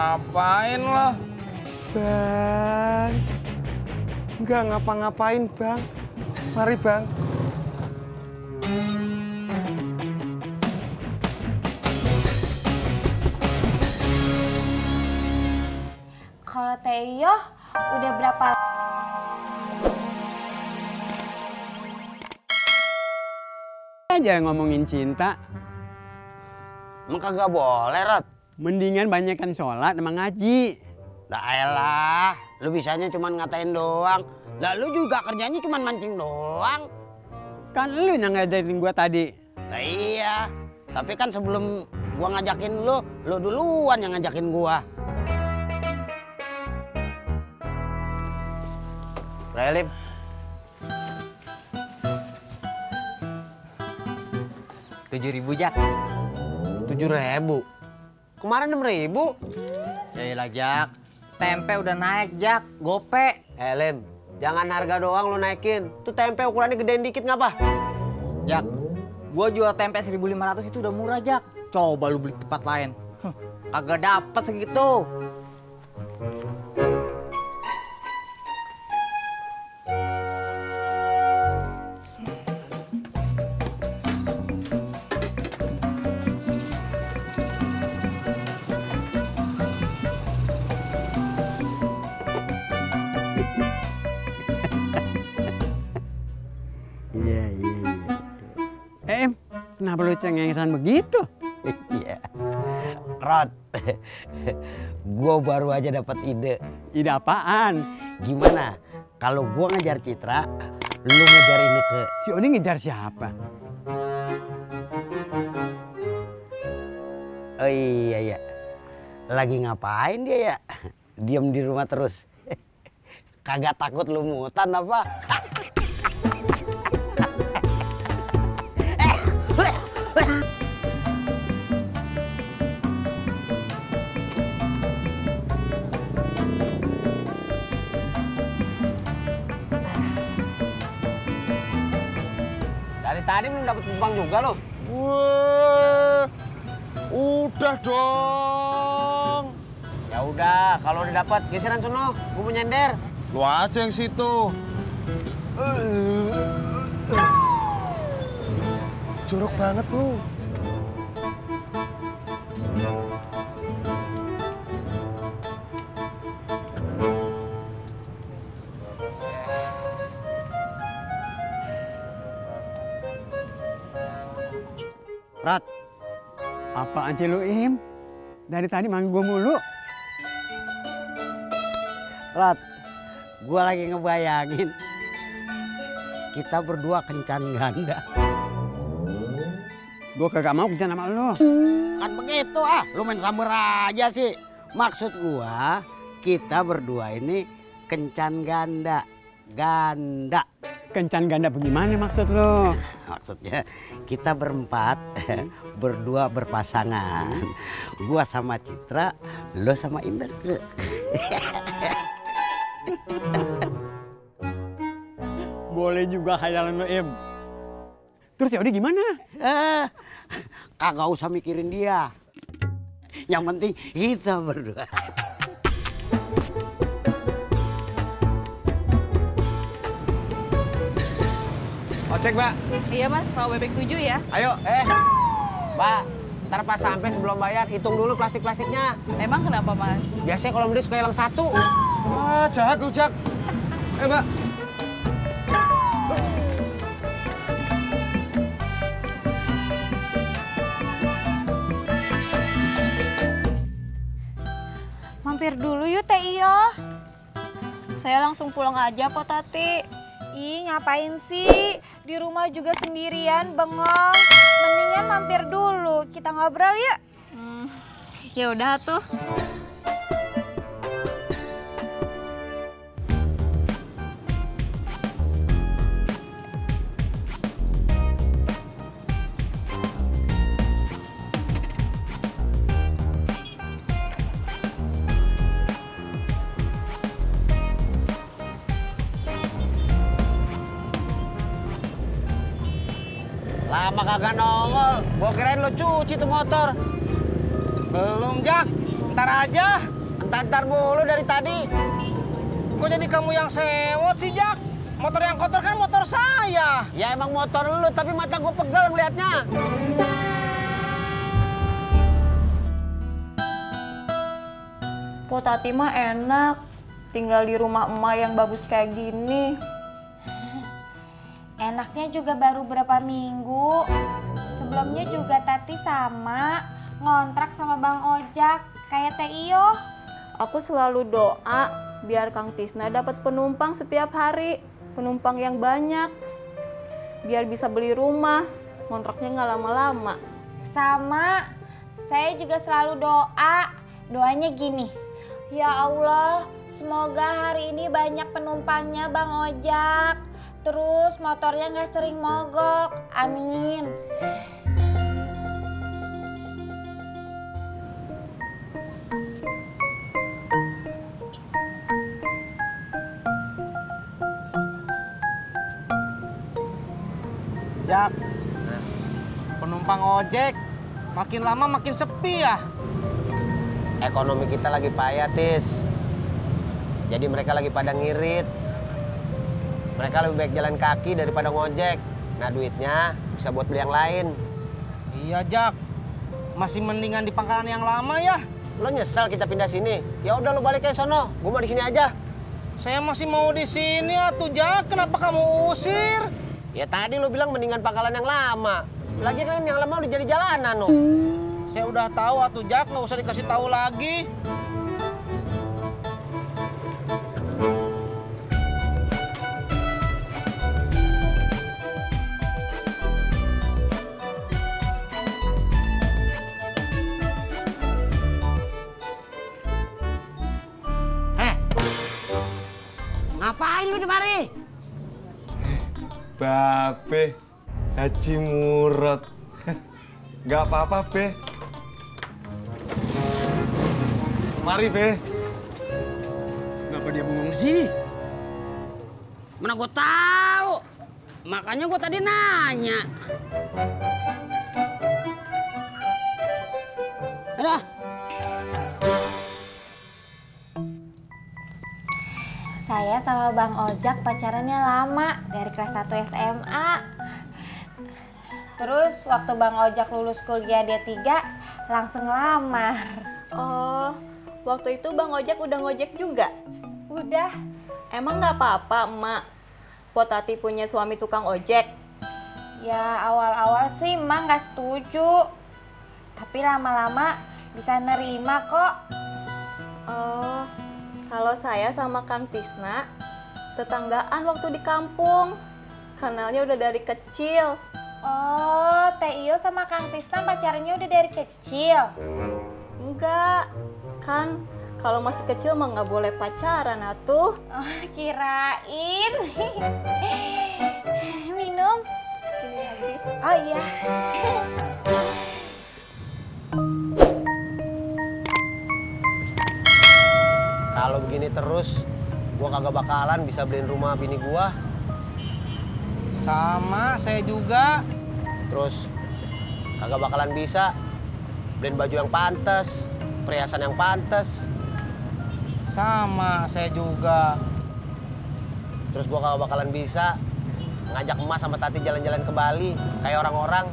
ngapain lo? Bang, nggak ngapa-ngapain bang. Mari bang. Kalau Teh Yoh udah berapa aja ngomongin cinta? Emang kagak boleh, Rod? Mendingan banyakan sholat sama ngaji. Dah elah, lu bisanya cuma ngatain doang. Lah lu juga kerjanya cuma mancing doang. Kan lu yang ngajarin gua tadi. Lah iya, tapi kan sebelum gua ngajakin lu duluan yang ngajakin gua. Relip. 7.000 Jak. 7.000. Kemarin 6.000. Yaelah Jak, tempe udah naik Jak, gope. Lim, jangan harga doang lo naikin. Tuh tempe ukurannya gedein dikit ngapa? Jak, gua jual tempe 1.500 itu udah murah Jak. Coba lu beli tempat lain. Kagak dapet segitu. Iya. Kenapa lu cengengesan begitu? Iya. Rod, gua baru aja dapat ide. Ide apaan? Gimana kalau gua ngejar Citra, lu ngejar Ineke? Si Oni ngejar siapa? Oh iya. Lagi ngapain dia ya? Diam di rumah terus. Kagak takut lumutan apa? Dari tadi belum dapat penumpang juga lo. Wah, udah dong. Ya udah, kalau udah dapat geseran sono, gua mau nyender. Lu aja yang situ. Jorok banget lu. Rod, Apaan sih lu, Im? Dari tadi manggil gua mulu. Rod, gua lagi ngebayangin kita berdua kencan ganda. Gua kagak mau kencan sama lu. Kan begitu lu main samber aja sih. Maksud gua kita berdua ini kencan ganda. Kencan ganda bagaimana maksud lu? Maksudnya kita berempat berdua berpasangan. Gua sama Citra, lo sama Ineke. Boleh juga khayalan lu, Im. Terus ya udah gimana? Kagak usah mikirin dia. Yang penting kita berdua. Ojek, Mbak. Iya mas, kalau bebek 7 ya. Ayo, Mbak. Ntar pas sampai sebelum bayar, hitung dulu plastik-plastiknya. Emang kenapa mas? Biasanya kalau beli suka hilang satu. Wah, jahat lu, Jak. Mbak. mampir dulu yuk Teh Yoh. Saya langsung pulang aja Po Tati. Ih, ngapain sih? Di rumah juga sendirian, bengong. Mendingan mampir dulu, kita ngobrol yuk. Ya udah tuh. Lama kagak nongol. Gua kirain lo cuci tuh motor. Belum Jak, Ntar aja. Entar mulu dari tadi. Kok jadi kamu yang sewot sih, Jak? Motor yang kotor kan motor saya. Ya emang motor lu, tapi mata gue pegel ngeliatnya. Po Tati mah enak, tinggal di rumah emak yang bagus kayak gini. Enaknya juga baru berapa minggu. Sebelumnya juga Tati sama ngontrak sama Bang Ojak kayak Teh Iyo. Aku selalu doa biar Kang Tisna dapat penumpang setiap hari, penumpang yang banyak. Biar bisa beli rumah, ngontraknya nggak lama-lama. Sama, saya juga selalu doa. Doanya gini, ya Allah, semoga hari ini banyak penumpangnya Bang Ojak. Terus motornya nggak sering mogok. Amin. Jak, penumpang ojek makin lama makin sepi ya. Ekonomi kita lagi payah, Tis. Jadi mereka lagi pada ngirit. Mereka lebih baik jalan kaki daripada ngojek. Nah duitnya bisa buat beli yang lain. Iya, Jak. Masih mendingan di pangkalan yang lama ya. Lo nyesel kita pindah sini? Ya udah lo balik ke sono. Gue mau di sini aja. Saya masih mau di sini atuh, Jak. Kenapa kamu usir? Ya tadi lo bilang mendingan pangkalan yang lama. Lagi kan yang lama udah jadi jalanan lo. Saya udah tahu atuh, Jak. Nggak usah dikasih tahu lagi. Ngapain lu di mari? Babe, Haji Murad. Gak apa-apa, Be. Mari, Be. Kenapa dia bengong sini? Mana gue tahu. Makanya gue tadi nanya. Ada. Saya sama Bang Ojak pacarannya lama, dari kelas 1 SMA. Terus waktu Bang Ojak lulus kuliah D3, langsung lamar. Oh, waktu itu Bang Ojak udah ngojek juga? Udah. Emang nggak apa-apa, Emak? Po Tati punya suami tukang ojek? Ya awal-awal sih Emak nggak setuju. Tapi lama-lama bisa nerima kok. Oh, kalau saya sama Kang Tisna tetanggaan waktu di kampung. Kenalnya udah dari kecil. Oh, Teh Iyo sama Kang Tisna pacarnya udah dari kecil? Enggak, kan kalau masih kecil mah nggak boleh pacaran atuh. Oh, kirain. Minum? Ini lagi. Oh iya. Kalau begini terus, gua kagak bakalan bisa beliin rumah bini gua. Sama, saya juga. Terus kagak bakalan bisa beliin baju yang pantas, perhiasan yang pantas. Sama, saya juga. Terus gua kagak bakalan bisa ngajak emas sama Tati jalan-jalan ke Bali kayak orang-orang.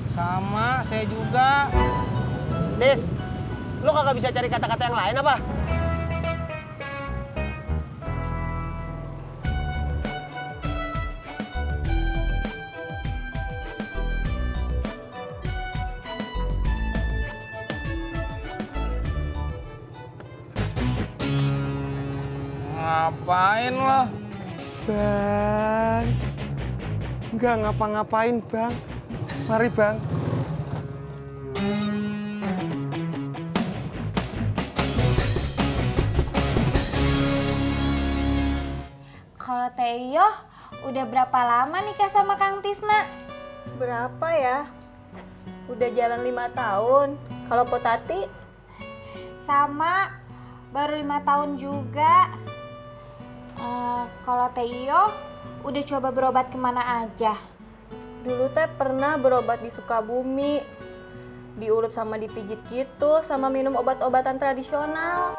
Sama, saya juga. Tis, lu kagak bisa cari kata-kata yang lain apa? Ngapain lo? Bang, nggak ngapa-ngapain Bang. Mari Bang. Kalau Teh Iyo udah berapa lama nikah sama Kang Tisna? Berapa ya? Udah jalan 5 tahun. Kalau Po Tati? Sama, baru 5 tahun juga. Kalau Teh Iyo udah coba berobat kemana aja? Dulu Teh pernah berobat di Sukabumi. diurut sama dipijit gitu, sama minum obat-obatan tradisional.